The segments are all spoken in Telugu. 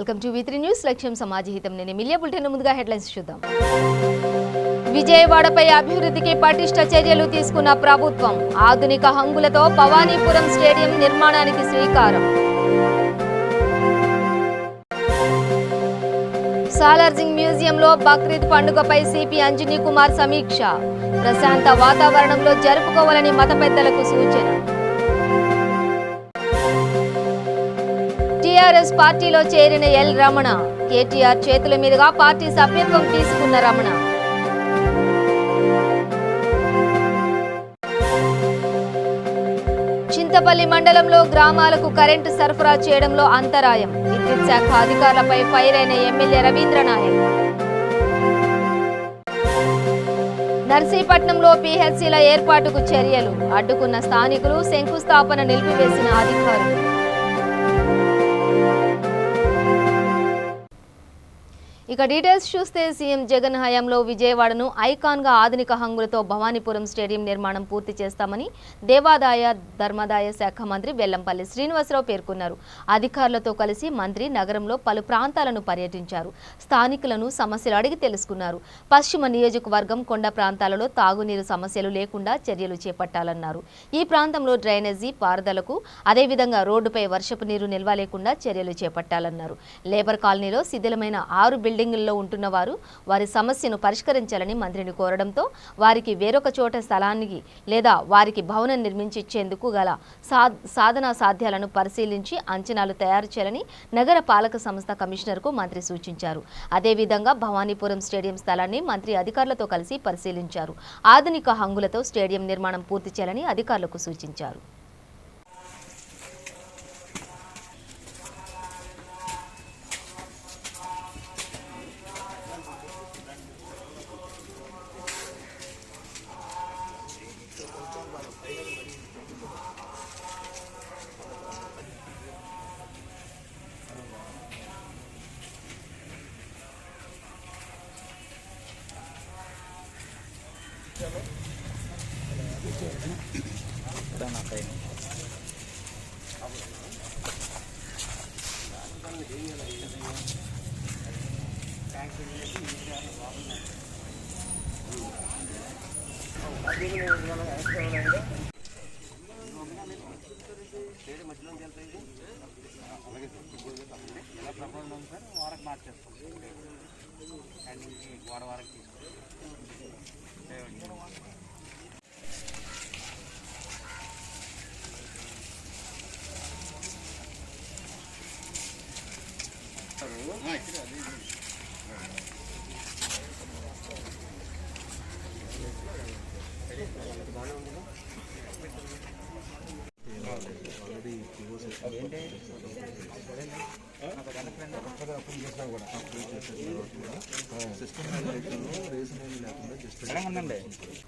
Welcome to V3 news. లక్ష్యం సమాజహితం. నేను మిలియా బులెటిన్ ముందుగా హెడ్లైన్స్ చూద్దాం. విజయవాడపై అభివృద్ధికి పటిష్ట చర్యలు తీసుకున్న ప్రభుత్వం. ఆధునిక హంగులతో భవానీపురం స్టేడియం నిర్మాణానికి శ్రీకారం. సాలార్జింగ్ మ్యూజియంలో బక్రీద్ పండుగపై సిపి అంజనీ కుమార్ సమీక్ష. ప్రశాంత వాతావరణంలో జరుపుకోవాలని మత పెద్దలకు సూచన. టీఆర్ఎస్ పార్టీలో చేరిన ఎల్ రమణ. కేటీఆర్ చేతుల మీదుగా పార్టీ సభ్యత్వం తీసుకున్న రమణ. చింతపల్లి మండలంలో గ్రామాలకు కరెంటు సరఫరా చేయడంలో అంతరాయం. విద్యుత్ శాఖ అధికారులపై ఫైర్ అయిన ఎమ్మెల్యే రవీంద్రనాయక్. నర్సీపట్నంలో పీహెచ్సీల ఏర్పాటుకు చర్యలు. అడ్డుకున్న స్థానికులు, శంకుస్థాపన నిలిపివేసిన అధికారులు. ఇక డీటెయిల్స్ చూస్తే సీఎం జగన్ హయాంలో విజయవాడను ఐకాన్గా ఆధునిక హంగులతో భవానీపురం స్టేడియం నిర్మాణం పూర్తి చేస్తామని దేవాదాయ ధర్మాదాయ శాఖ మంత్రి వెల్లంపల్లి శ్రీనివాసరావు పేర్కొన్నారు. అధికారులతో కలిసి మంత్రి నగరంలో పలు ప్రాంతాలను పర్యటించారు. స్థానికులను సమస్యలు అడిగి తెలుసుకున్నారు. పశ్చిమ నియోజకవర్గం కొండ ప్రాంతాలలో తాగునీరు సమస్యలు లేకుండా చర్యలు చేపట్టాలన్నారు. ఈ ప్రాంతంలో డ్రైనేజీ, పారుదలకు, అదేవిధంగా రోడ్డుపై వర్షపు నీరు నిల్వ లేకుండా చర్యలు చేపట్టాలన్నారు. లేబర్ కాలనీలో శిథిలమైన 6 బిల్డింగుల్లో ఉంటున్న వారి సమస్యను పరిష్కరించాలని మంత్రిని కోరడంతో వారికి వేరొక చోట స్థలానికి లేదా వారికి భవనం నిర్మించేందుకు గల సాధనా సాధ్యాలను పరిశీలించి అంచనాలు తయారు చేయాలని నగర పాలక సంస్థ కమిషనర్కు మంత్రి సూచించారు. అదేవిధంగా భవానీపురం స్టేడియం స్థలాన్ని మంత్రి అధికారులతో కలిసి పరిశీలించారు. ఆధునిక హంగులతో స్టేడియం నిర్మాణం పూర్తి చేయాలని అధికారులకు సూచించారు.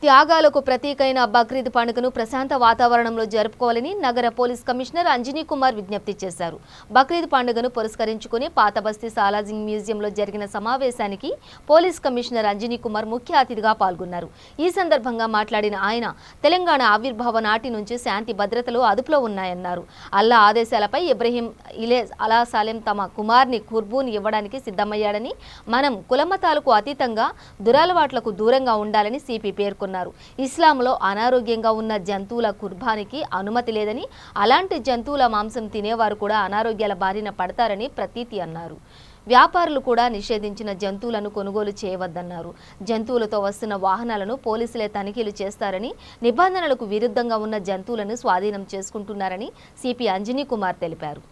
త్యాగాలకు ప్రతీకైన బక్రీద్ పండుగను ప్రశాంత వాతావరణంలో జరుపుకోవాలని నగర పోలీస్ కమిషనర్ అంజనీ కుమార్ విజ్ఞప్తి చేశారు. బక్రీద్ పండుగను పురస్కరించుకుని పాతబస్తీ సాలార్జింగ్ మ్యూజియంలో జరిగిన సమావేశానికి పోలీస్ కమిషనర్ అంజనీ కుమార్ ముఖ్య అతిథిగా పాల్గొన్నారు. ఈ సందర్భంగా మాట్లాడిన ఆయన తెలంగాణ ఆవిర్భావ నాటి నుంచి శాంతి భద్రతలు అదుపులో ఉన్నాయన్నారు. అల్లా ఆదేశాలపై ఇబ్రహీం అలా సాలెం తమ కుమార్ని ఖుర్బూన్ ఇవ్వడానికి సిద్ధమయ్యాడని, మనం కులమతాలకు అతీతంగా దురలవాట్లకు దూరంగా ఉండాలని సిపి పేర్కొన్నారు. ఇస్లాంలో అనారోగ్యంగా ఉన్న జంతువుల కుర్బానికి అనుమతి లేదని, అలాంటి జంతువుల మాంసం తినేవారు కూడా అనారోగ్యాల బారిన పడతారని ప్రతీతి అన్నారు. వ్యాపారులు కూడా నిషేధించిన జంతువులను కొనుగోలు చేయవద్దన్నారు. జంతువులతో వస్తున్న వాహనాలను పోలీసులే తనిఖీలు చేస్తారని, నిబంధనలకు విరుద్ధంగా ఉన్న జంతువులను స్వాధీనం చేసుకుంటున్నారని సిపి అంజనీ కుమార్ తెలిపారు.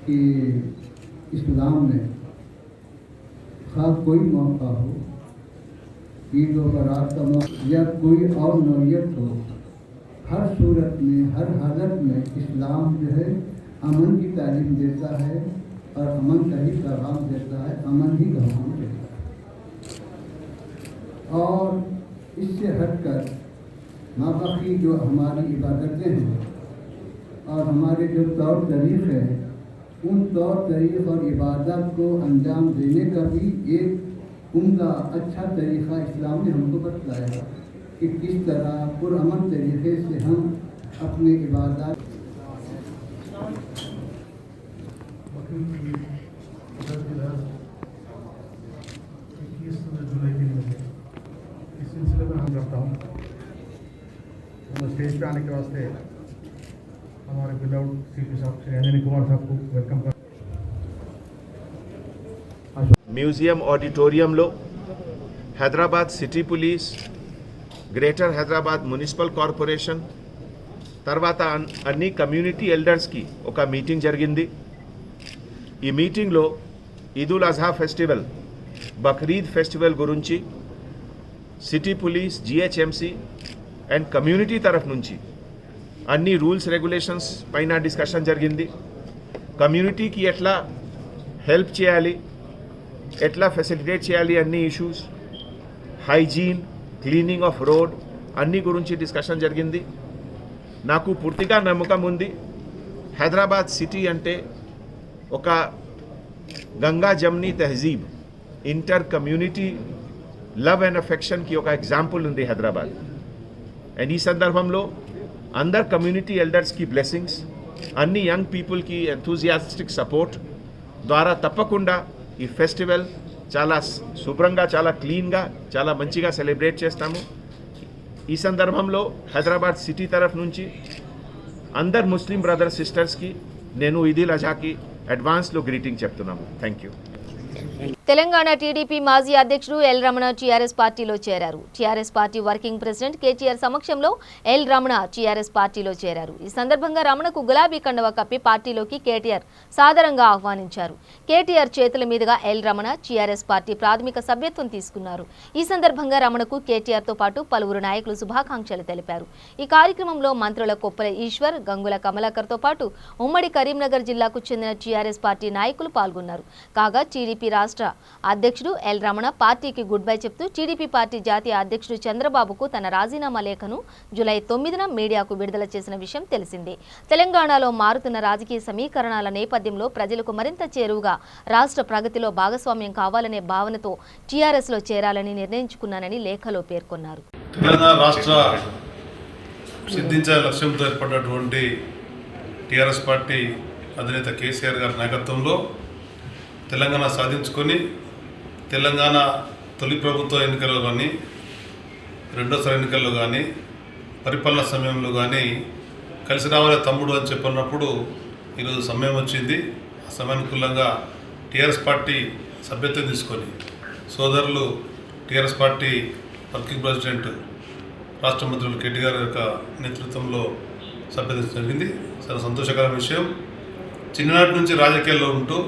कि इस्लाम ने खास कोई मौका हो ईद व बरात का मौका या कोई और नौयत हो, हर सूरत में हर हालत में इस्लाम जो है अमन की तालीम देता है और अमन का ही पैगाम देता है, अमन ही का हुक्म देता है। और इससे हटकर माबाकी जो हमारी इबादतें हैं और हमारे जो तौर तरीक़े हैं, उन तौर तरीक़ और इबादत को अंजाम देने का भी एक उम्दा अच्छा तरीक़ा इस्लाम ने हमको बतलाया कि किस तरह पुरअमन तरीक़े से हम अपने इबादत इस सिलसिले में हम करता हूँ स्टेज पे आने के वास्ते हमारे बिलाउड सीपी साहब श्री अंजनी कुमार साहब को वेलकम कर మ్యూజియం ఆడిటోరియంలో Hyderabad city police, greater Hyderabad municipal corporation, తర్వాత అన్ని కమ్యూనిటీ ఎల్డర్స్కి ఒక మీటింగ్ జరిగింది. ఈ మీటింగ్లో ఈదుల్ అజహా ఫెస్టివల్, బక్రీద్ ఫెస్టివల్ గురించి city police, GHMC and community తరఫు నుంచి అన్ని రూల్స్ రెగ్యులేషన్స్ పైన డిస్కషన్ జరిగింది. కమ్యూనిటీకి ఎట్లా హెల్ప్ చేయాలి, ఎట్లా ఫెసిలిటేట్ చేయాలి, అన్ని issues, hygiene, cleaning of road అన్ని గురించి డిస్కషన్ జరిగింది. నాకు పూర్తిగా నమ్మకం ఉంది, హైదరాబాద్ సిటీ అంటే ఒక గంగా జమ్నీ తహజీబ్, ఇంటర్ కమ్యూనిటీ లవ్ అండ్ అఫెక్షన్కి ఒక ఎగ్జాంపుల్ ఉంది హైదరాబాద్. అండ్ ఈ సందర్భంలో అందరు కమ్యూనిటీ ఎల్డర్స్కి బ్లెస్సింగ్స్, అన్ని యంగ్ పీపుల్కి ఎంతూజియాస్టిక్ సపోర్ట్ ద్వారా తప్పకుండా ఈ ఫెస్టివల్ చాలా శుభ్రంగా, చాలా క్లీన్గా, చాలా మంచిగా సెలబ్రేట్ చేస్తాము. ఈ సందర్భంలో హైదరాబాద్ సిటీ తరఫు నుంచి అందరు ముస్లిం బ్రదర్స్ సిస్టర్స్కి నేను ఈదుల్ అజహాకి అడ్వాన్స్లో గ్రీటింగ్ చెప్తున్నాము. Thank you. తెలంగాణ టీడీపీ మాజీ అధ్యక్షుడు ఎల్ రమణ టీఆర్ఎస్ పార్టీలో చేరారు. TRS party working president KTR సమక్షంలో ఎల్ రమణ టీఆర్ఎస్ పార్టీలో చేరారు. ఈ సందర్భంగా రమణకు గులాబీ కండువా కప్పి పార్టీలోకి కేటీఆర్ సాదరంగా ఆహ్వానించారు. కేటీఆర్ చేతుల మీదుగా ఎల్ రమణ టీఆర్ఎస్ పార్టీ ప్రాథమిక సభ్యత్వం తీసుకున్నారు. ఈ సందర్భంగా రమణకు కేటీఆర్తో పాటు పలువురు నాయకులు శుభాకాంక్షలు తెలిపారు. ఈ కార్యక్రమంలో మంత్రుల కొప్పల ఈశ్వర్, గంగుల కమలాకర్తో పాటు ఉమ్మడి కరీంనగర్ జిల్లాకు చెందిన టీఆర్ఎస్ పార్టీ నాయకులు పాల్గొన్నారు. కాగా టీడీపీ రాష్ట్ర అధ్యక్షుడు ఎల్ రమణ పార్టీకి గుడ్ బై చెప్తూ టీడీపీ పార్టీ జాతీయ అధ్యక్షుడు చంద్రబాబుకు తన రాజీనామా లేఖను జూలై 9న మీడియాకు విడుదల చేసిన విషయం తెలిసిందే. తెలంగాణలో మారుతున్న రాజకీయ సమీకరణాల నేపథ్యంలో ప్రజలకు మరింత చేరువుగా రాష్ట్ర ప్రగతిలో భాగస్వామ్యం కావాలనే భావనతో టీఆర్ఎస్లో చేరాలని నిర్ణయించుకున్నానని లేఖలో పేర్కొన్నారు. తెలంగాణ రాష్ట్ర సిద్ధించే లక్ష్యంతో ఏర్పడినటువంటి టీఆర్ఎస్ పార్టీ అధినేత కేసీఆర్ గారి నాయకత్వంలో తెలంగాణ సాధించుకొని తెలంగాణ తొలి ప్రభుత్వ ఎన్నికల్లో కానీ, రెండోసారి ఎన్నికల్లో కానీ, పరిపాలన సమయంలో కానీ కలిసి రావాలే తమ్ముడు అని చెప్పినప్పుడు ఈరోజు సమయం వచ్చింది. ఆ సమయానుకూలంగా టీఆర్ఎస్ పార్టీ సభ్యత్వం తీసుకొని సోదరులు టీఆర్ఎస్ పార్టీ వర్కింగ్ ప్రెసిడెంట్ రాష్ట్ర మంత్రులు కేటీ గారి యొక్క నేతృత్వంలో సభ్యత్వం జరిగింది. చాలా సంతోషకరమైన విషయం. చిన్ననాటి నుంచి రాజకీయాల్లో ఉంటూ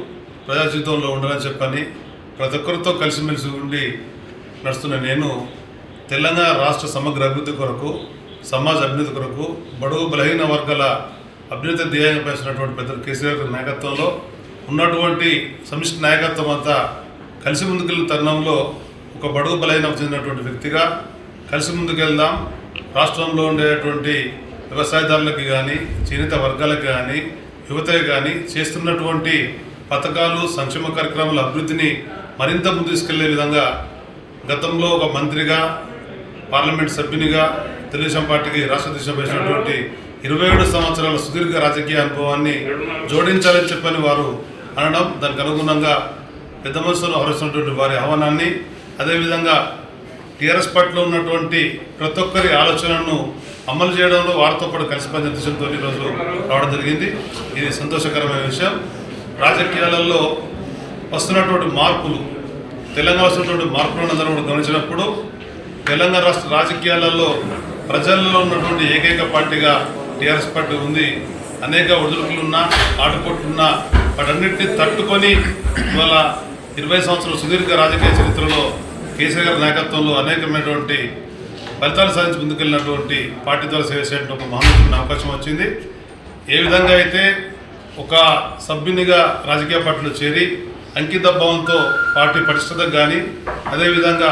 ప్రజా జీవితంలో ఉండాలని చెప్పని ప్రతి ఒక్కరితో కలిసిమెలిసి ఉండి నడుస్తున్న నేను తెలంగాణ రాష్ట్ర సమగ్ర అభివృద్ధి కొరకు, సమాజ అభివృద్ధి కొరకు, బడుగు బలహీన వర్గాల అభ్యున్నతి ధ్యేయంగా పెంచినటువంటి పెద్దలు కేసీఆర్ నాయకత్వంలో ఉన్నటువంటి సమిష్టి నాయకత్వం అంతా కలిసి ముందుకెళ్ళిన తరుణంలో ఒక బడుగు బలహీన చెందినటువంటి వ్యక్తిగా కలిసి ముందుకెళ్దాం, రాష్ట్రంలో ఉండేటువంటి వ్యవసాయదారులకు కానీ, చేనేత వర్గాలకు కానీ, యువతకి కానీ చేస్తున్నటువంటి పథకాలు, సంక్షేమ కార్యక్రమాల అభివృద్ధిని మరింత ముందు తీసుకెళ్లే విధంగా గతంలో ఒక మంత్రిగా, పార్లమెంట్ సభ్యునిగా తెలుగుదేశం పార్టీకి రాష్ట్ర దిశ వేసినటువంటి 27 సంవత్సరాల సుదీర్ఘ రాజకీయ అనుభవాన్ని జోడించాలని చెప్పని వారు అనడం, దానికి అనుగుణంగా పెద్ద మనసులో వ్యవహరిస్తున్నటువంటి వారి ఆహ్వానాన్ని, అదేవిధంగా టీఆర్ఎస్ పార్టీలో ఉన్నటువంటి ప్రతి ఒక్కరి ఆలోచనలను అమలు చేయడంలో వారితో పాటు కలిసి పనిచేసే ఉద్దేశంతో ఈరోజు రావడం జరిగింది. ఇది సంతోషకరమైన విషయం. రాజకీయాలలో వస్తున్నటువంటి మార్పులు, తెలంగాణ వస్తున్నటువంటి మార్పులను అందరూ కూడా గమనించినప్పుడు తెలంగాణ రాష్ట్ర రాజకీయాలలో ప్రజల్లో ఉన్నటువంటి ఏకైక పార్టీగా టీఆర్ఎస్ పార్టీ ఉంది. అనేక ఒడిదుడుకులున్నా, ఆటుపోట్లున్నా వాటన్నిటిని తట్టుకొని ఇవాళ 20 సంవత్సరాల సుదీర్ఘ రాజకీయ చరిత్రలో కేసీఆర్ గారి నాయకత్వంలో అనేకమైనటువంటి ఫలితాలు సాధించి ముందుకెళ్ళినటువంటి పార్టీ ద్వారా సేవ చేయడానికి ఒక మహోన్నతమైన అవకాశం వచ్చింది. ఏ విధంగా అయితే ఒక సభ్యునిగా రాజకీయ పార్టీలో చేరి అంకిత భావంతో పార్టీ పటిష్టతకు కానీ అదేవిధంగా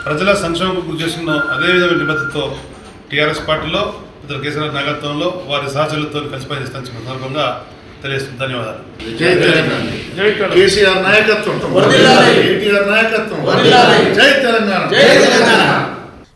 ప్రజల సంక్షేమం కృషి చేసిన అదేవిధమైన నిబద్ధతతో టీఆర్ఎస్ పార్టీలో ఇతర కేసీఆర్ నాయకత్వంలో వారి సహచరులతో కలిసి పనిచేస్తున్న సందర్భంగా తెలియజేస్తుంది. ధన్యవాదాలు. జై తెలంగాణ. కేసీఆర్ నాయకత్వం, కేటీఆర్ నాయకత్వం. జై తెలంగాణ.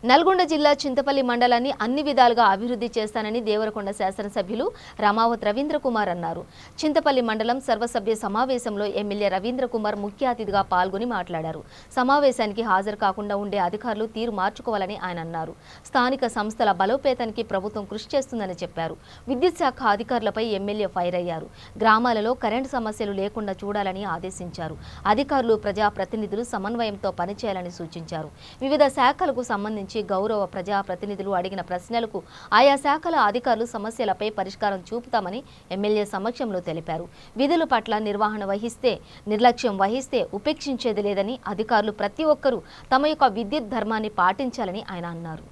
నల్గొండ జిల్లా చింతపల్లి మండలాన్ని అన్ని విధాలుగా అభివృద్ధి చేస్తానని దేవరకొండ శాసనసభ్యులు రమావత్ రవీంద్ర కుమార్ అన్నారు. చింతపల్లి మండలం సర్వసభ్య సమావేశంలో ఎమ్మెల్యే రవీంద్ర కుమార్ ముఖ్య అతిథిగా పాల్గొని మాట్లాడారు. సమావేశానికి హాజరు కాకుండా ఉండే అధికారులు తీరు మార్చుకోవాలని ఆయన అన్నారు. స్థానిక సంస్థల బలోపేతానికి ప్రభుత్వం కృషి చేస్తుందని చెప్పారు. విద్యుత్ శాఖ అధికారులపై ఎమ్మెల్యే ఫైర్ అయ్యారు. గ్రామాలలో కరెంటు సమస్యలు లేకుండా చూడాలని ఆదేశించారు. అధికారులు ప్రజాప్రతినిధులు సమన్వయంతో పనిచేయాలని సూచించారు. వివిధ శాఖలకు సంబంధించి గౌరవ ప్రజాప్రతినిధులు అడిగిన ప్రశ్నలకు ఆయా శాఖల అధికారులు సమస్యలపై పరిష్కారం చూపుతామని ఎమ్మెల్యే సమక్షంలో తెలిపారు. విధుల పట్ల నిర్వహణ వహిస్తే, నిర్లక్ష్యం వహిస్తే ఉపేక్షించేది లేదని అధికారులు ప్రతి ఒక్కరూ తమ యొక్క విద్యుత్ ధర్మాన్ని పాటించాలని ఆయన అన్నారు.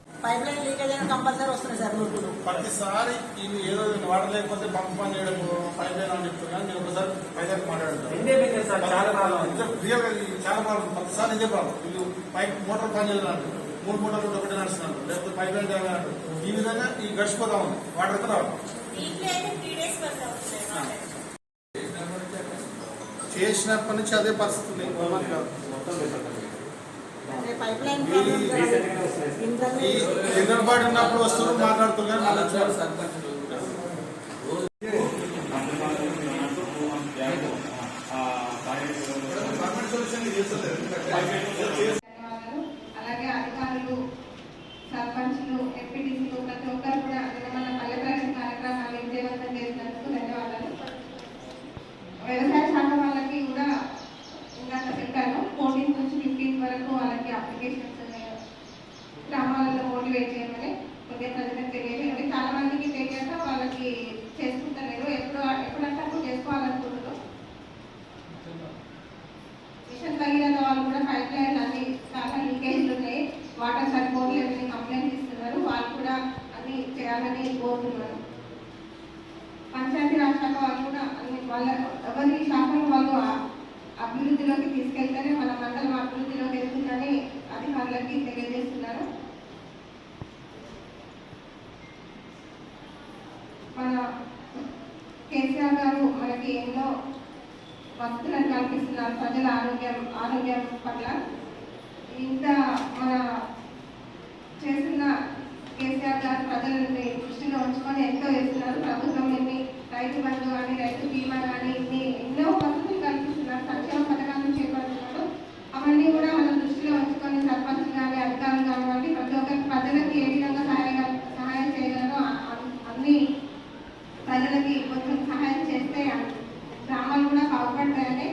ప్రతిసారి ఇది ఏదో వాటర్ లేకపోతే పంప్ పని చేయడం పైప్ లైన్ అని చెప్తున్నా నేను ఒకసారి పైసలు మాట్లాడుతాను. చాలా ప్రాబ్లం, ప్రతిసారి ఇదే ప్రాబ్లం. వీళ్ళు పైప్ మోటార్ పని చేయడం 3 మోటార్లు ఒకటి నడుస్తున్నాను, లేకపోతే పైప్ లైన్ చేయాలంటారు. ఈ విధంగా ఈ గడిచిపోతా ఉంది. వాటర్ అయితే రావాలి. చేసినప్పటి నుంచి అదే పరిస్థితి ఉంది. ఈ ఎదురుబాటు ఉన్నప్పుడు వస్తువులు మాట్లాడుతున్నారు కానీ అలాగే అధికారులు, సర్పంచ్లు, ఎంపీటీసీలు ప్రతి ఒక్కరు కూడా మన పల్లె ప్రగతి కార్యక్రమాలు విజయవంతం చేసినందుకు ధన్యవాదాలు. వ్యవసాయ శాఖ వాళ్ళకి కూడా ఇందాక చెప్పాను, 14 నుంచి 15 వరకు వాళ్ళకి అప్లికేషన్స్ గ్రామాలలో మోటివేట్ చేయమని కొద్దిగా ప్రజలకు తెలియజేయండి. చాలా మందికి తెలియక వాళ్ళకి చేసుకుంటలేరు. ఎప్పుడంటే అప్పుడు చేసుకోవాలనుకుంటారు. మిషన్ తగిన వాళ్ళు కూడా పైప్ లైన్ అన్ని చాలా లీకేజ్లు ఉన్నాయి, వాటర్ సరిపోవట్లేదని కంప్లైంట్ ఇస్తున్నారు. వాళ్ళు కూడా అన్ని చేయాలని కోరుతున్నారు. పంచాయతీ రాజ్ శాఖ వాళ్ళు కూడా అన్ని వాళ్ళ ఎవరి శాఖలు వాళ్ళు అభివృద్ధిలోకి తీసుకెళ్తేనే మన మండలం అభివృద్ధిలోకి వెళ్తుందని అధికారులకి తెలియజేస్తున్నారు. మన కేసీఆర్ గారు మనకి ఎన్నో వసతులను కల్పిస్తున్నారు ప్రజల ఆరోగ్యం పట్ల. ఇంత మన చేస్తున్న కేసీఆర్ గారు ప్రజలని దృష్టిలో ఉంచుకొని ఎంతో చేస్తున్నారు. ప్రభుత్వం ఎన్ని రైతు బంధు కానీ, రైతు బీమా కానీ ఎన్నో వసతులు కల్పిస్తున్నారు, సంక్షేమ పథకాలను చేపడుతున్నారు. అవన్నీ కూడా మనం దృష్టిలో ఉంచుకొని సర్పంచ్ కానీ, అధికారులు కానివ్వండి, ప్రతి ఒక్క ప్రజలకి ఏ విధంగా సహాయం చేయగలరో అన్ని ప్రజలకి కొంచెం సహాయం చేస్తే గ్రామాలు కూడా బాగుపడతాయని.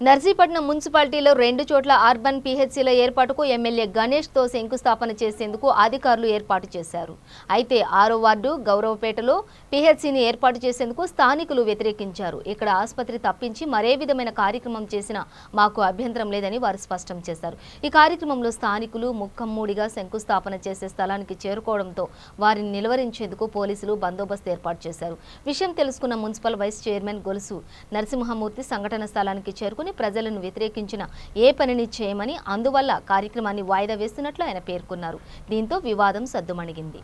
నర్సీపట్నం మున్సిపాలిటీలో 2 చోట్ల అర్బన్ పీహెచ్సీల ఏర్పాటుకు ఎమ్మెల్యే గణేష్తో శంకుస్థాపన చేసేందుకు అధికారులు ఏర్పాటు చేశారు. అయితే 6వ వార్డు గౌరవపేటలో పీహెచ్సీని ఏర్పాటు చేసేందుకు స్థానికులు వ్యతిరేకించారు. ఇక్కడ ఆసుపత్రి తప్పించి మరే విధమైన కార్యక్రమం చేసినా మాకు అభ్యంతరం లేదని వారు స్పష్టం చేశారు. ఈ కార్యక్రమంలో స్థానికులు ముక్కమ్మూడిగా శంకుస్థాపన చేసే స్థలానికి చేరుకోవడంతో వారిని నిలువరించేందుకు పోలీసులు బందోబస్తు ఏర్పాటు చేశారు. విషయం తెలుసుకున్న మున్సిపల్ వైస్ చైర్మన్ గొలుసు నరసింహమూర్తి సంఘటన స్థలానికి చేరుకుని ప్రజలను వ్యతిరేకించిన ఏ పనిని చేయమని, అందువల్ల కార్యక్రమాన్ని వాయిదా వేస్తున్నట్లు ఆయన పేర్కొన్నారు. దీంతో వివాదం సద్దుమణిగింది.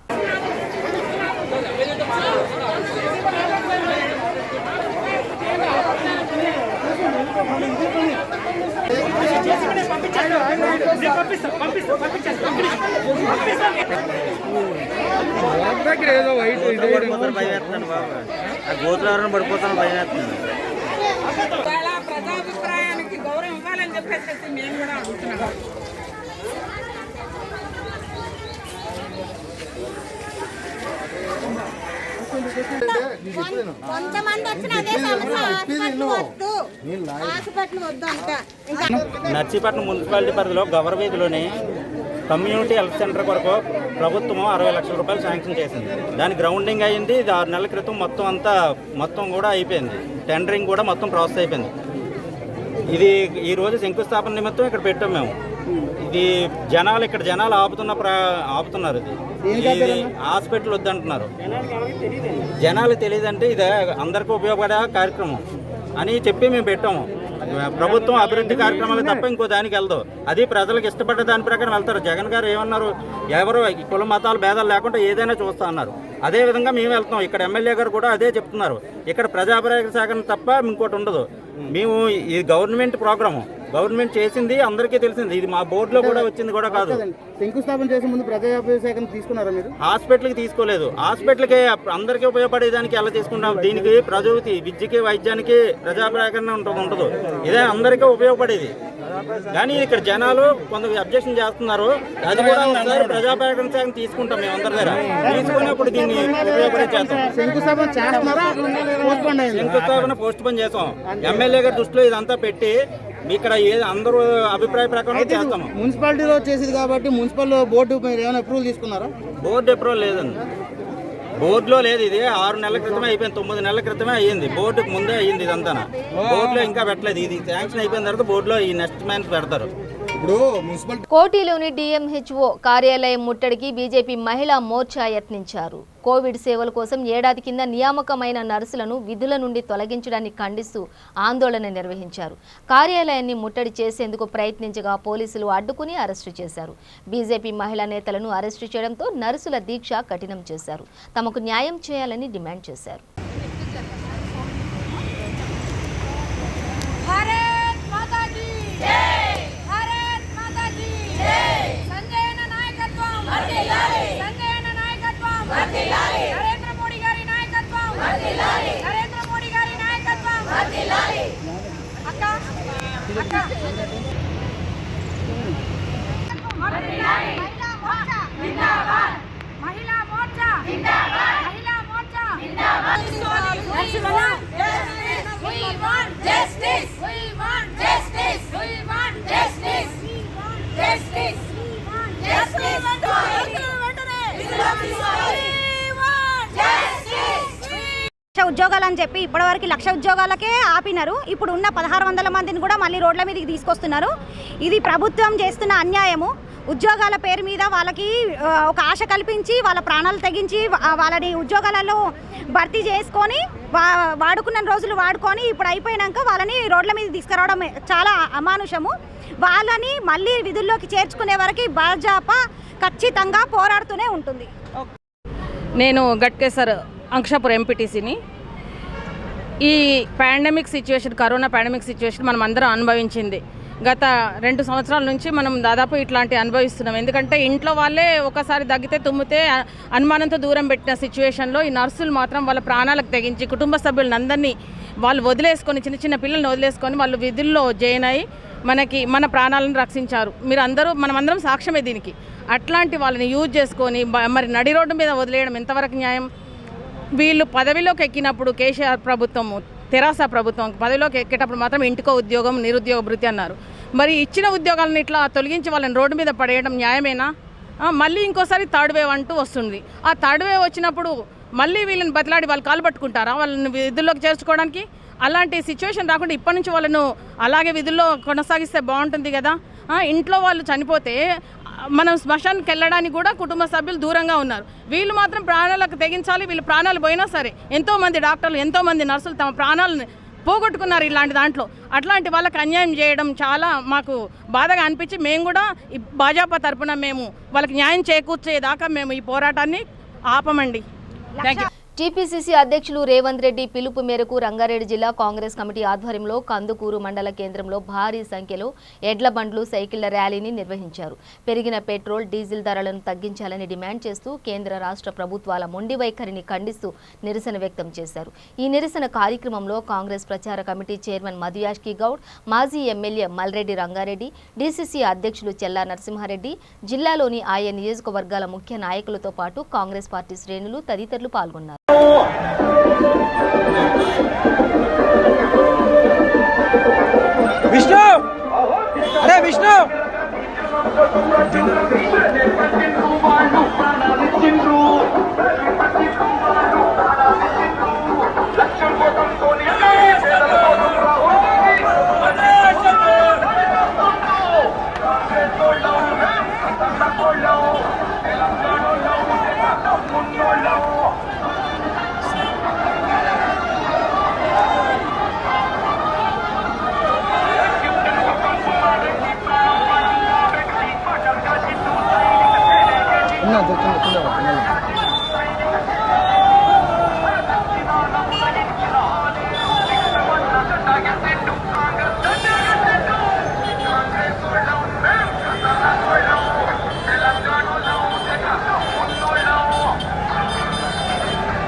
ప్రజాభిప్రాయానికి గౌరవం ఇవ్వాలని చెప్పేసి మేము కూడా అడుగుతున్నాం. కొంతమంది వచ్చిన అదే హాస్పిటల్ వద్దు అంట. నర్సీపట్నం మున్సిపాలిటీ పరిధిలో గవర్వీధిలోని కమ్యూనిటీ హెల్త్ సెంటర్ కొరకు ప్రభుత్వం 60 లక్షల రూపాయలు శాంక్షన్ చేసింది. దాని గ్రౌండింగ్ అయ్యింది. ఇది 6 నెలల క్రితం మొత్తం కూడా అయిపోయింది. టెండరింగ్ కూడా మొత్తం ప్రాసెస్ అయిపోయింది. ఇది ఈరోజు శంకుస్థాపన నిమిత్తం ఇక్కడ పెట్టాం మేము. ఇది జనాలు ఇక్కడ జనాలు ఆపుతున్నారు. ఇది హాస్పిటల్ వద్దంటున్నారు. జనాలు తెలియదంటే ఇది అందరికీ ఉపయోగపడే కార్యక్రమం అని చెప్పి మేము పెట్టాము. ప్రభుత్వం అభివృద్ధి కార్యక్రమాలు తప్ప ఇంకో దానికి వెళ్దాం. అది ప్రజలకు ఇష్టపడ్డ దాని ప్రకారం వెళ్తారు. జగన్ గారు ఏమన్నారు, ఎవరు కుల మతాలు భేదాలు లేకుండా ఏదైనా చూస్తా అన్నారు. అదే విధంగా మేము వెళ్తాం. ఇక్కడ ఎమ్మెల్యే గారు కూడా అదే చెప్తున్నారు. ఇక్కడ ప్రజాపరేక్ష శాఖను తప్ప ఇంకోటి ఉండదు. మేము ఈ గవర్నమెంట్ ప్రోగ్రాము గవర్నమెంట్ చేసింది అందరికీ తెలిసింది. ఇది మా బోర్డులో కూడా వచ్చింది కూడా కాదు. శంకుస్థాపన చేసే ముందు ప్రజాపరేక్షను తీసుకున్నారా మీరు? హాస్పిటల్కి తీసుకోలేదు. హాస్పిటల్కి అందరికీ ఉపయోగపడేదానికి ఎలా తీసుకుంటాం? దీనికి ప్రజావతి విద్యకి వైద్యానికి ప్రజాపరేక్షణ ఉండదు. ఇదే అందరికీ ఉపయోగపడేది. కానీ ఇక్కడ జనాలు కొంత అబ్జెక్షన్ చేస్తున్నారు. అది కూడా ఒకసారి ప్రజాపరేక్షణ శాఖ తీసుకుంటాం మేము అందరి దగ్గర. తీసుకున్నప్పుడు దీన్ని ఉపయోగపడే చేస్తాం. శంకుస్థాపన పోస్ట్ పోన్ చేస్తాం. ఎమ్మెల్యే గారి దృష్టిలో ఇదంతా పెట్టి ఇక్కడ అందరూ అభిప్రాయ ప్రకారం చేస్తాము. మున్సిపాలిటీలో చేసేది కాబట్టి మున్సిపల్ బోర్డు మీరు ఏమైనా అప్రూవల్ తీసుకున్నారా? బోర్డు అప్రూవల్ లేదండి. బోర్డులో లేదు. ఇది 6 నెలల క్రితమే అయిపోయింది. 9 నెలల క్రితమే అయ్యింది. బోర్డుకు ముందే అయ్యింది ఇదంతా. బోర్డులో ఇంకా పెట్టలేదు. ఇది శాంక్షన్ అయిపోయిన తర్వాత బోర్డులో ఈ నెక్స్ట్ మంత్ పెడతారు. కోటిలోని డిఎంహెచ్ఓ కార్యాలయం ముట్టడికి బీజేపీ మహిళా మోర్చా యత్నించారు. కోవిడ్ సేవల కోసం ఏడాది కింద నియామకమైన నర్సులను విధుల నుండి తొలగించడాన్ని ఖండిస్తూ ఆందోళన నిర్వహించారు. కార్యాలయాన్ని ముట్టడి చేసేందుకు ప్రయత్నించగా పోలీసులు అడ్డుకుని అరెస్టు చేశారు. బీజేపీ మహిళా నేతలను అరెస్టు చేయడంతో నర్సుల దీక్ష కఠినం చేశారు. తమకు న్యాయం చేయాలని డిమాండ్ చేశారు. నరేంద్ర మోడీ గారి నాయకత్వం నరేంద్ర మోడీ గారి నాయకత్వం అక్క అక్క మహిళా మోర్చా జిందాబాద్ మహిళా మోర్చా జిందాబాద్ we want justice we want justice we want justice justice justice ఉద్యోగాలు అని చెప్పి ఇప్పటివరకు 1,00,000 ఉద్యోగాలకే ఆపినారు. ఇప్పుడు ఉన్న 1,600 మందిని కూడా మళ్ళీ రోడ్ల మీదకి తీసుకొస్తున్నారు. ఇది ప్రభుత్వం చేస్తున్న అన్యాయము. ఉద్యోగాల పేరు మీద వాళ్ళకి ఒక ఆశ కల్పించి వాళ్ళ ప్రాణాలు తెగించి వాళ్ళని ఉద్యోగాలలో భర్తీ చేసుకొని వాడుకున్న రోజులు వాడుకొని ఇప్పుడు అయిపోయినాక వాళ్ళని రోడ్ల మీద తీసుకురావడం చాలా అమానుషము. వాళ్ళని మళ్ళీ విధుల్లోకి చేర్చుకునే వరకు భాజపా ఖచ్చితంగా పోరాడుతూనే ఉంటుంది. నేను గట్కేసర్ అంక్షాపూర్ ఎంపీటీసీని. ఈ pandemic situation, corona pandemic situation మనం అందరం అనుభవించింది. గత 2 సంవత్సరాల నుంచి మనం దాదాపు ఇట్లాంటి అనుభవిస్తున్నాం. ఎందుకంటే ఇంట్లో వాళ్ళే ఒకసారి దగ్గితే తుమ్మితే అనుమానంతో దూరం పెట్టిన సిచ్యువేషన్లో ఈ నర్సులు మాత్రం వాళ్ళ ప్రాణాలకు తెగించి కుటుంబ సభ్యులందరినీ వాళ్ళు వదిలేసుకొని, చిన్న చిన్న పిల్లల్ని వదిలేసుకొని వాళ్ళు విధుల్లో జాయిన్ అయ్యి మన ప్రాణాలను రక్షించారు. మనమందరం సాక్ష్యమే దీనికి. అట్లాంటి వాళ్ళని యూజ్ చేసుకొని మరి నడి రోడ్డు మీద వదిలేయడం ఎంతవరకు న్యాయం? వీళ్ళు పదవిలోకి ఎక్కినప్పుడు కేసీఆర్ ప్రభుత్వము, తెరాస ప్రభుత్వం పదవిలోకి ఎక్కేటప్పుడు మాత్రం ఇంటికో ఉద్యోగం, నిరుద్యోగ భృతి అన్నారు. మరి ఇచ్చిన ఉద్యోగాలను ఇట్లా తొలగించి వాళ్ళని రోడ్డు మీద పడేయడం న్యాయమేనా? మళ్ళీ ఇంకోసారి థర్డ్ వేవ్ అంటూ వస్తుంది. ఆ థర్డ్ వేవ్ వచ్చినప్పుడు మళ్ళీ వీళ్ళని బతిలాడి వాళ్ళు కాలు పట్టుకుంటారా వాళ్ళని విధుల్లోకి చేర్చుకోవడానికి? అలాంటి సిచ్యువేషన్ రాకుండా ఇప్పటి నుంచి వాళ్ళను అలాగే విధుల్లో కొనసాగిస్తే బాగుంటుంది కదా. ఇంట్లో వాళ్ళు చనిపోతే మనం శ్మశానికి వెళ్ళడానికి కూడా కుటుంబ సభ్యులు దూరంగా ఉన్నారు. వీళ్ళు మాత్రం ప్రాణాలకు తెగించాలి. వీళ్ళు ప్రాణాలు పోయినా సరే ఎంతోమంది డాక్టర్లు, ఎంతోమంది నర్సులు తమ ప్రాణాలను పోగొట్టుకున్నారు ఇలాంటి దాంట్లో. అట్లాంటి వాళ్ళకి అన్యాయం చేయడం చాలా మాకు బాధగా అనిపించి మేము కూడా ఈ భాజపా తరఫున మేము వాళ్ళకి న్యాయం చేకూర్చేదాకా మేము ఈ పోరాటాన్ని ఆపమండి. Thank you. టీపీసీసీ అధ్యక్షులు రేవంత్ రెడ్డి పిలుపు మేరకు రంగారెడ్డి జిల్లా కాంగ్రెస్ కమిటీ ఆధ్వర్యంలో కందుకూరు మండల కేంద్రంలో భారీ సంఖ్యలో ఎడ్ల బండ్లు, సైకిళ్ల ర్యాలీని నిర్వహించారు. పెరిగిన పెట్రోల్, డీజిల్ ధరలను తగ్గించాలని డిమాండ్ చేస్తూ కేంద్ర రాష్ట్ర ప్రభుత్వాల మొండి వైఖరిని ఖండిస్తూ నిరసన వ్యక్తం చేశారు. ఈ నిరసన కార్యక్రమంలో కాంగ్రెస్ ప్రచార కమిటీ చైర్మన్ మధుయాష్కి గౌడ్, మాజీ ఎమ్మెల్యే మల్రెడ్డి రంగారెడ్డి, డీసీసీ అధ్యక్షులు చెల్లా నరసింహారెడ్డి, జిల్లాలోని ఆయా నియోజకవర్గాల ముఖ్య నాయకులతో పాటు కాంగ్రెస్ పార్టీ శ్రేణులు తదితరులు పాల్గొన్నారు. విష్ణు, అరే విష్ణు,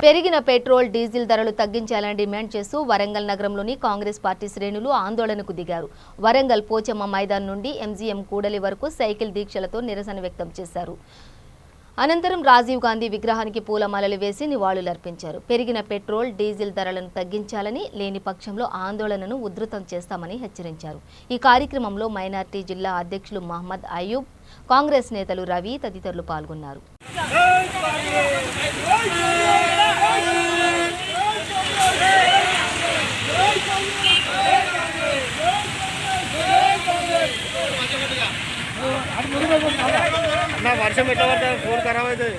పెరిగిన పెట్రోల్ డీజిల్ ధరలు తగ్గించాలని డిమాండ్ చేస్తూ వరంగల్ నగరంలోని కాంగ్రెస్ పార్టీ శ్రేణులు ఆందోళనకు దిగారు. వరంగల్ పోచమ్మ మైదాన్ నుండి ఎంజీఎం కూడలి వరకు సైకిల్ దీక్షలతో నిరసన వ్యక్తం చేశారు. అనంతరం రాజీవ్ గాంధీ విగ్రహానికి పూలమాలలు వేసి నివాళులర్పించారు. పెరిగిన పెట్రోల్ డీజిల్ ధరలను తగ్గించాలని, లేని పక్షంలో ఆందోళనను ఉధృతం చేస్తామని హెచ్చరించారు. ఈ కార్యక్రమంలో మైనార్టీ జిల్లా అధ్యక్షులు మహమ్మద్ అయ్యూబ్, కాంగ్రెస్ నేతలు రవి తదితరులు పాల్గొన్నారు. వర్షం ఎట్లా పడుతుంది, ఫోన్ ఖరాబ్ అవుతుంది.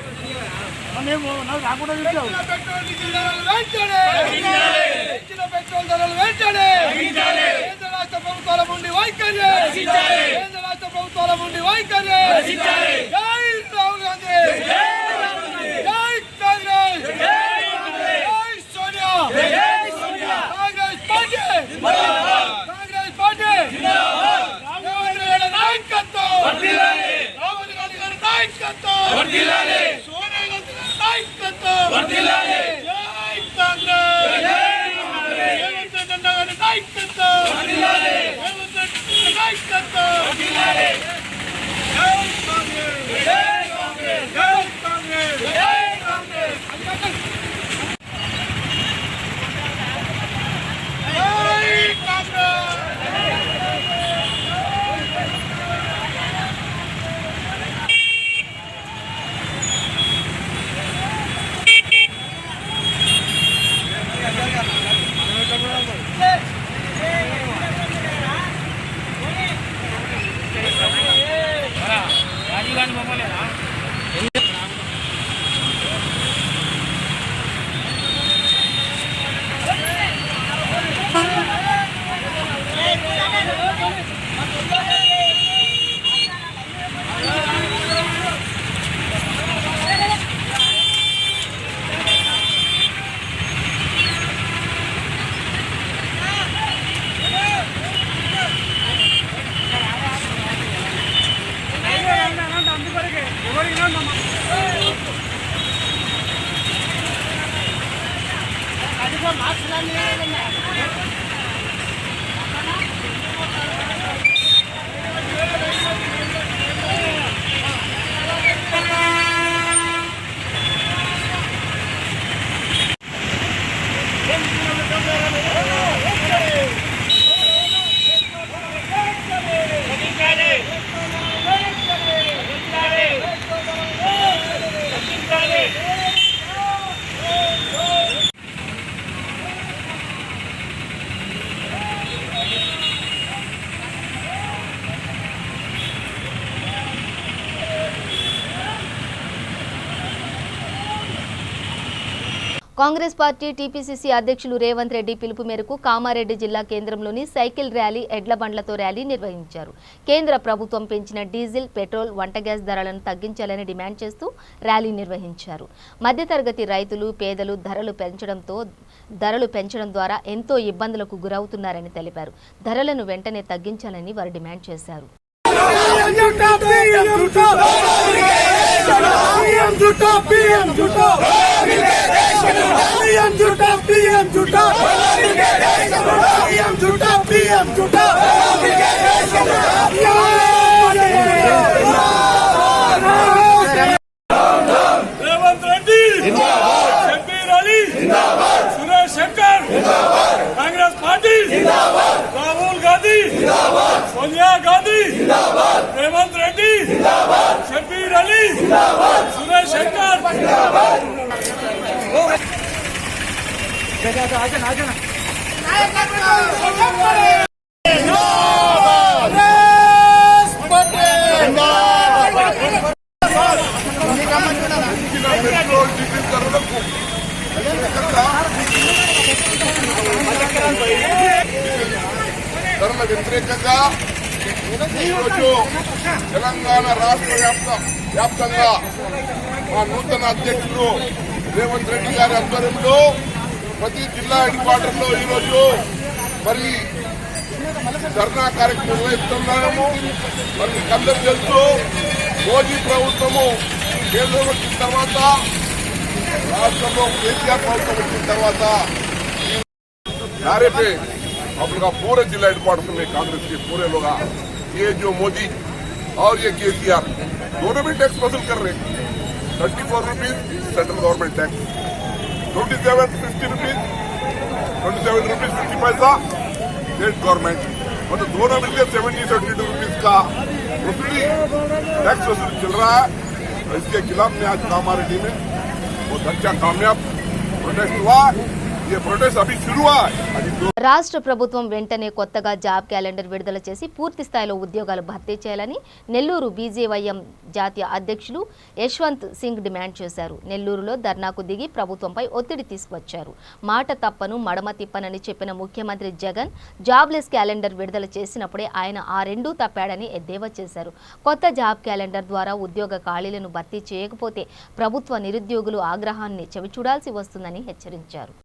కాంగ్రెస్ పార్టీ టీపీసీసీ అధ్యక్షులు రేవంత్ రెడ్డి పిలుపు మేరకు కామారెడ్డి జిల్లా కేంద్రంలోని సైకిల్ ర్యాలీ, ఎడ్ల బండ్లతో ర్యాలీ నిర్వహించారు. కేంద్ర ప్రభుత్వం పెంచిన డీజిల్, పెట్రోల్, వంట గ్యాస్ ధరలను తగ్గించాలని డిమాండ్ చేస్తూ ర్యాలీ నిర్వహించారు. మధ్యతరగతి రైతులు, పేదలు ధరలు పెంచడం ద్వారా ఎంతో ఇబ్బందులకు గురవుతున్నారని తెలిపారు. ధరలను వెంటనే తగ్గించాలని వారు డిమాండ్ చేశారు. రేవంత్ రెడ్డి షబ్బీర్ అలీ, సురేష్ శంకర్, కాంగ్రెస్ పార్టీ, రాహుల్ గాంధీ, సోనియా గాంధీ, రేవంత్ రెడ్డి, షబ్బీర్ అలీ, సురేష్ శంకర్. ధరల వ్యతిరేకంగా ఈరోజు తెలంగాణ రాష్ట్ర వ్యాప్తం వ్యాప్తంగా మా నూతన అధ్యక్షులు రేవంత్ రెడ్డి గారి ఆధ్వర్యంలో ప్రతి జిల్లా హెడ్ క్వార్టర్లో ఈరోజు మరి ధర్నా కార్యక్రమం నిర్వహిస్తున్నాము. మరి మీకు అందరూ తెలుసు, మోదీ ప్రభుత్వము కేంద్రం వచ్చిన తర్వాత, రాష్ట్రంలో కేసీఆర్ ప్రభుత్వం వచ్చిన తర్వాత नारे पे आप लोग पूरे जिला हेडक्वार्टर में कांग्रेस के पूरे लोग ये जो मोदी और ये केसीआर दोनों भी टैक्स वसूल कर रहे हैं. 34 rupees central government tax, 27 rupees 50 पैसा स्टेट गवर्नमेंट, मतलब दोनों मिलकर 72 रुपीज का वसूली टैक्स वसूली चल रहा है. इसके खिलाफ में आज कामारेड्डी में बहुत अच्छा कामयाब प्रोटेस्ट हुआ. రాష్ట్ర ప్రభుత్వం వెంటనే కొత్తగా జాబ్ క్యాలెండర్ విడుదల చేసి పూర్తి స్థాయిలో ఉద్యోగాలు భర్తీ చేయాలని నెల్లూరు బీజేవైఎం జాతీయ అధ్యక్షులు యశ్వంత్ సింగ్ డిమాండ్ చేశారు. నెల్లూరులో ధర్నాకు దిగి ప్రభుత్వంపై ఒత్తిడి తీసుకువచ్చారు. మాట తప్పను మడమ తిప్పనని చెప్పిన ముఖ్యమంత్రి జగన్ జాబ్లెస్ క్యాలెండర్ విడుదల చేసినప్పుడే ఆయన ఆ రెండూ తప్పాడని ఎద్దేవా చేశారు. కొత్త జాబ్ క్యాలెండర్ ద్వారా ఉద్యోగ ఖాళీలను భర్తీ చేయకపోతే ప్రభుత్వ నిరుద్యోగులు ఆగ్రహాన్ని చవిచూడాల్సి వస్తుందని హెచ్చరించారు.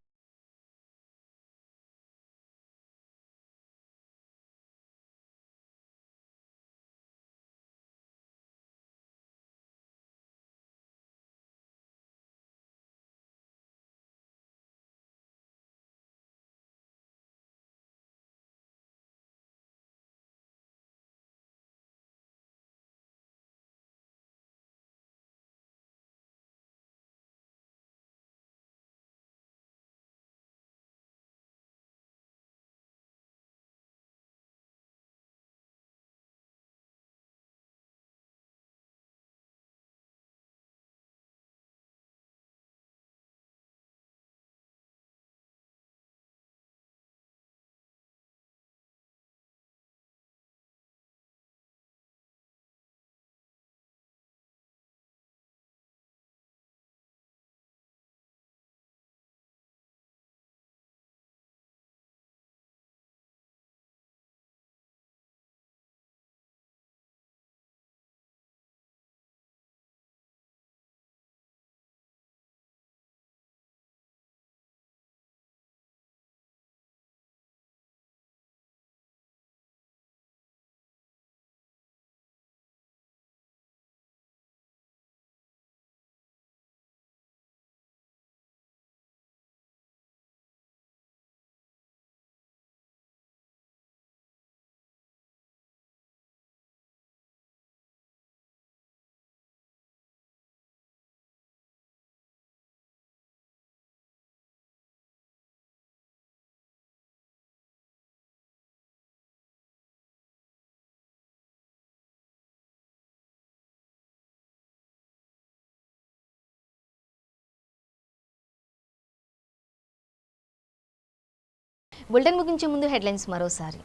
బులెటిన్ ముగించే ముందు హెడ్లైన్స్ మరోసారి.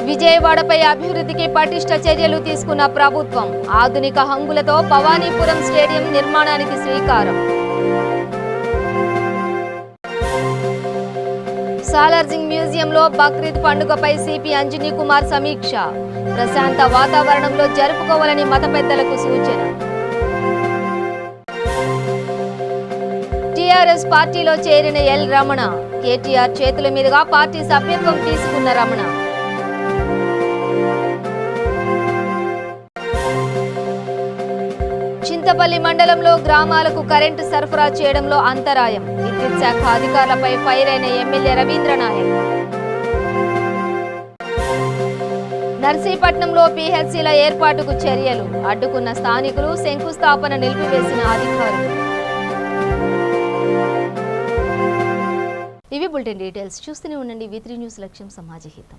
విజయవాడపై అభివృద్ధికి పటిష్ట చర్యలు తీసుకున్న ప్రభుత్వం, ఆధునిక హంగులతో భవానీపురం స్టేడియం నిర్మాణానికి శ్రీకారం. సాలార్జింగ్ మ్యూజియంలో బక్రీద్ పండుగపై సిపి అంజనీ కుమార్ సమీక్ష, ప్రశాంత వాతావరణంలో జరుపుకోవాలని మత పెద్దలకు సూచన. టీఆర్ఎస్ పార్టీలో చేరిన ఎల్ రమణ, కేటీఆర్ చేతుల మీదుగా పార్టీ సభ్యత్వం తీసుకున్న రమణ. చింతపల్లి మండలంలో గ్రామాలకు కరెంటు సరఫరా చేయడంలో అంతరాయం, విద్యుత్ శాఖ అధికారులపై ఫైర్ అయిన ఎమ్మెల్యే రవీంద్రనాయక్. నర్సీపట్నంలో పీహెచ్సీల ఏర్పాటుకు చర్యలు, అడ్డుకున్న స్థానికులు, శంకుస్థాపన నిలిపివేసిన అధికారులు. ఇవి బులెటిన్ డీటెయిల్స్. చూస్తూనే ఉండండి V3 న్యూస్, లక్ష్యం సమాజ హితం.